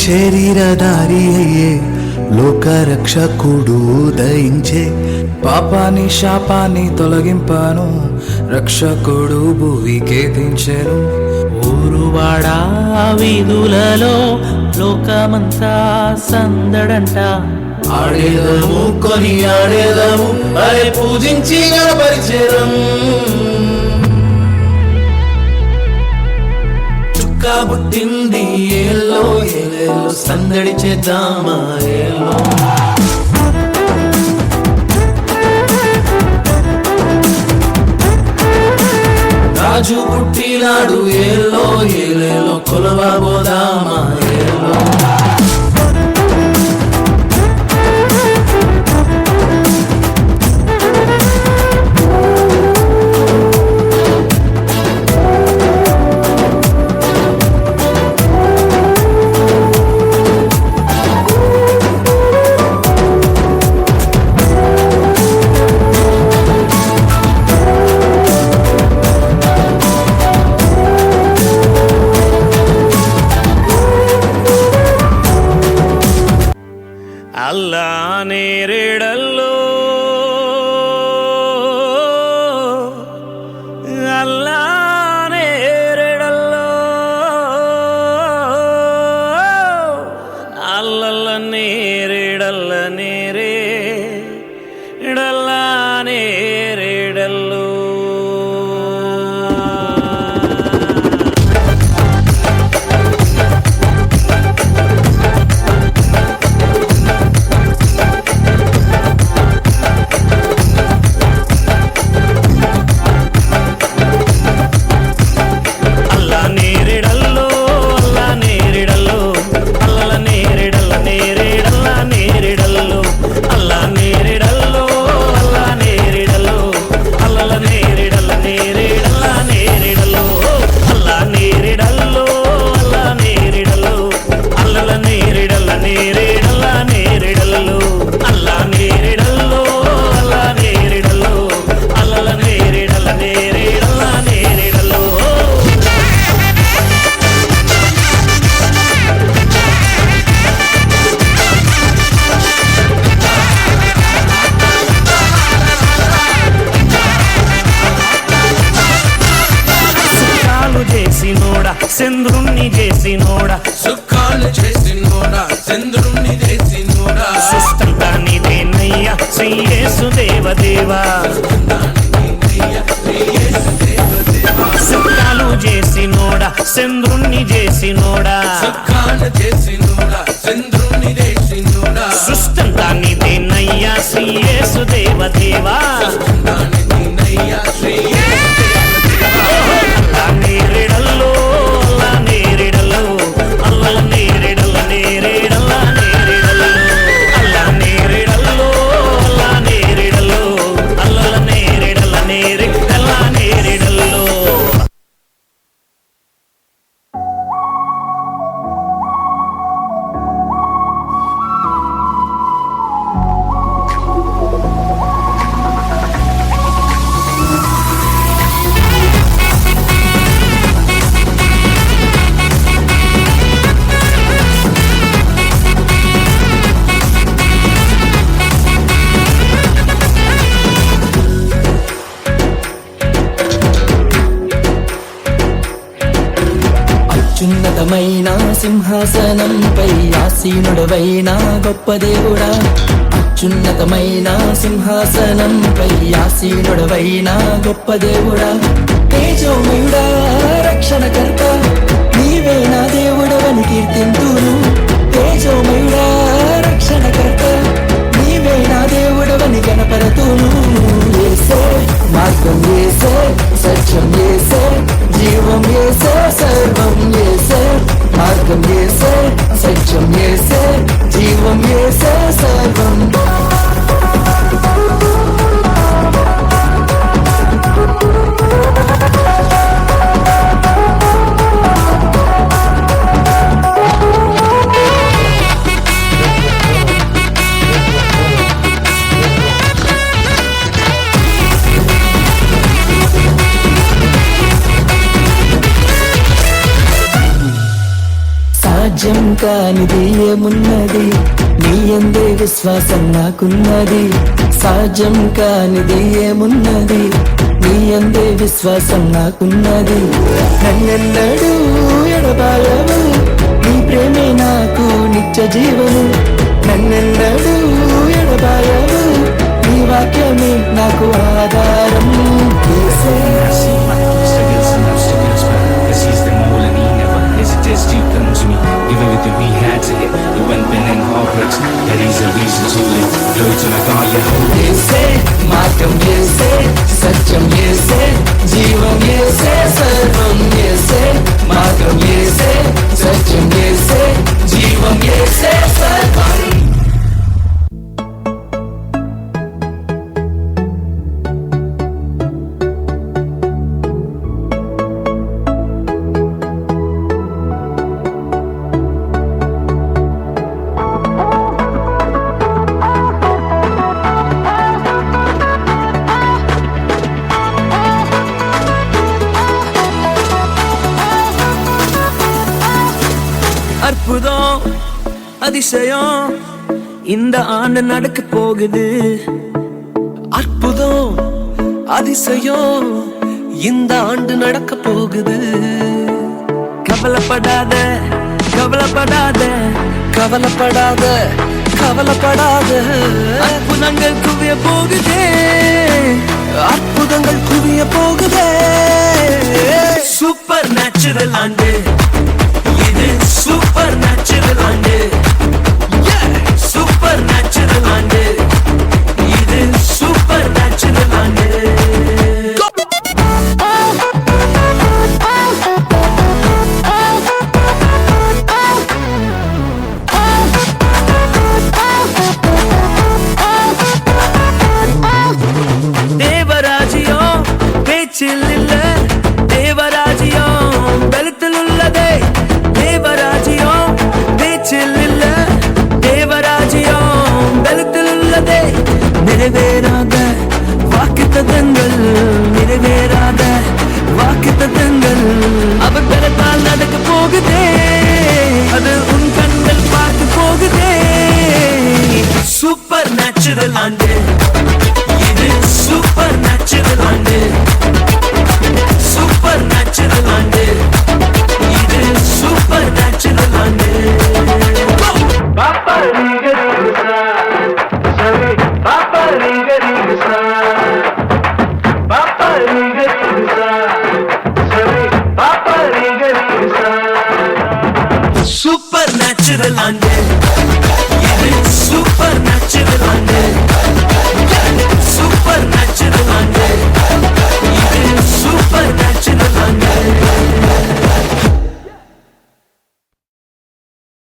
శరీరధారి అయ్యే లోకరక్షకుడు దయించే పాపాన్ని శాపాన్ని తొలగింపాను రక్షకుడు భువికే దించెను. ఊరువాడా వీధులలో లోకమంతా సందడంట. ఆడేదము కొని ఆడేదము అరే పూజించి గణపరిచేదం. చుక్క పుట్టింది ఏలో ఏలేలో సందడి చేద్దామా ఏలో. రాజు పుట్టినాడు ఏలో ఏలేలో కొలవబోదామా ఏలో. అల్లా నేరేడల్లో అల్లా నేరేడల్లో అల్లల్ల నేరేడల్ల నేరేడల్ల నేరేడల్లో. చంద్రుణ్ణి చేసినోడా సుఖాలు చేసినోడా చంద్రుణ్ణి చేసినోడా సుస్థంతా నీదేనయ్యా శ్రీ యేసు దేవదేవా. సుఖాలు చేసినోడా చంద్రుణ్ణి చేసినోడా సుఖాలు చేసినోడా చంద్రుణ్ణి చేసినోడా సుస్థంతా నీదేనయ్యా శ్రీ యేసు దేవదేవా. నేరేడల్లో నేరేడల్లో అల్లల నేరేడల్ల నేరేడల్ల నేరేడల్లో అల్ల నేరేడల్లో అల్ల నేరేడల్లో అల్లల నేరేడల్ల నేరేడల్ల నేరేడల్లో. అత్యున్నతమైన సింహాసనంపై ఆసీనుడవైన గొప్ప దేవుడా. అత్యున్నతమైన సింహాసనంపై ఆసీనుడవైన గొప్ప దేవుడా. తేజోమయుడా రక్షణకర్త నీవే నా దేవుడవని కీర్తింతును. తేజోమయుడా రక్షణకర్త నీవే నా దేవుడవని గణపరతును. యేసే మార్గం యేసే సత్యం యేసే జీవం యేసే సర్వం యేసే. మార్గం యేసే సత్యం యేసే జీవం యేసే సర్వం. సాధ్యం కానిది ఏమున్నది నీ అందే విశ్వాసం నాకున్నది సాధ్యం కానిది ఏమున్నది నీ అందే విశ్వాసం నాకున్నది నన్నెన్నడూ ఎడబాయవు నీ ప్రేమే నాకు నిత్య జీవము నన్నెన్నడూ ఎడబాయవు నీ వాక్యమే నాకు ఆధారం యేసే. He's the mole and he never hesitates to come to me. Give everything we had to hit. The weapon and heartbreaks. That he's a reason to live. Glory to my God, yeah. యేసే మార్గం యేసే సత్యం యేసే జీవం యేసే సర్వం యేసే మార్గం యేసే సత్యం యేసే జీవం యేసే సర్వం. அற்புதம் அதிசயம் இந்த ஆண்டு நடக்க போகுது அற்புதம் அதிசயம் இந்த ஆண்டு நடக்க போகுது கவலைப்படாத கவலைப்படாத கவலைப்படாத கவலைப்படாத அற்புதங்கள் குவிய போகுதே அற்புதங்கள் குவிய போகுதே சூப்பர் நேச்சுரல் ஆண்டு இது சூப்பர் நேச்சுரல் ஆண்டு